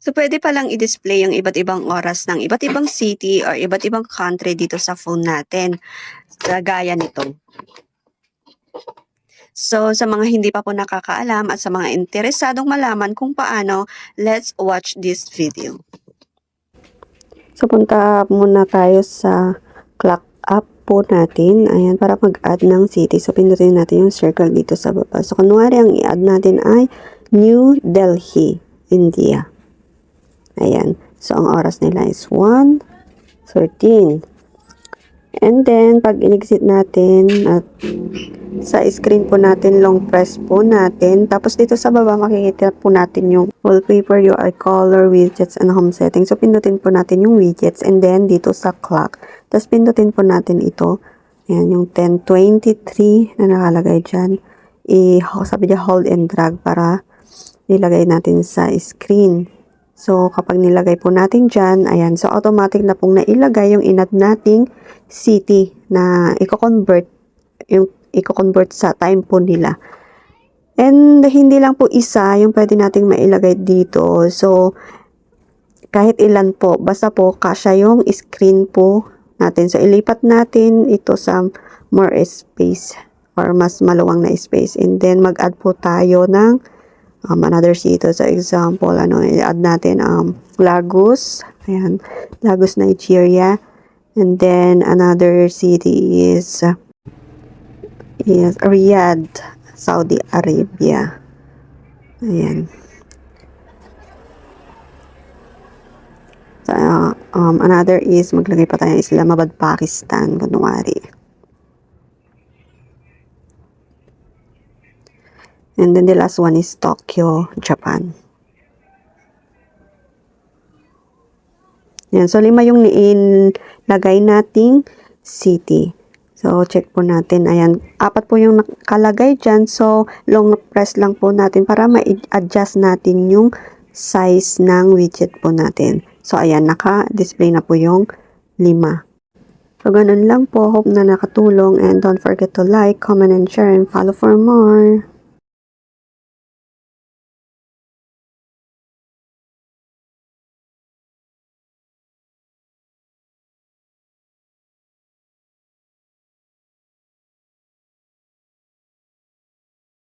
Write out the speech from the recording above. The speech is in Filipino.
So, pwede palang i-display yung iba't ibang oras ng iba't ibang city or iba't ibang country dito sa phone natin. Gaya nito. So, sa mga hindi pa po nakakaalam at sa mga interesadong malaman kung paano, let's watch this video. So, punta muna tayo sa clock app po natin. Ayan, para mag-add ng city. So, pindutin natin yung circle dito sa baba. So, kunwari, ang i-add natin ay New Delhi, India. Ayan. So, ang oras nila is 1:13. And then, pag in-exit natin at sa screen po natin, long press po natin. Tapos dito sa baba, makikita po natin yung wallpaper, UI color, widgets, and home settings. So, pindutin po natin yung widgets. And then, dito sa clock. Tapos, pindutin po natin ito. Ayan, yung 10:23 na nakalagay dyan. Sabi niya, hold and drag para nilagay natin sa screen. So, kapag nilagay po natin dyan, ayan, so automatic na pong nailagay yung inad nating city na i-convert sa time po nila. And hindi lang po isa yung pwede nating mailagay dito. So, kahit ilan po, basta po kasya yung screen po natin. So, ilipat natin ito sa more space or mas maluwang na space. And then, mag-add po tayo ng another city. So, example, i-add natin Lagos. Ayan, Lagos, Nigeria. And then, another city is Riyadh, Saudi Arabia. Ayan. So, another is, maglagay pa tayo Islamabad, Pakistan, kunwari. And then the last one is Tokyo, Japan. Yan. So, 5 yung nilagay nating city. So, check po natin. Ayan. 4 po yung nakalagay dyan. So, long press lang po natin para ma-adjust natin yung size ng widget po natin. So, ayan. Naka-display na po yung 5. So, ganun lang po. Hope na nakatulong. And don't forget to like, comment, and share, and follow for more.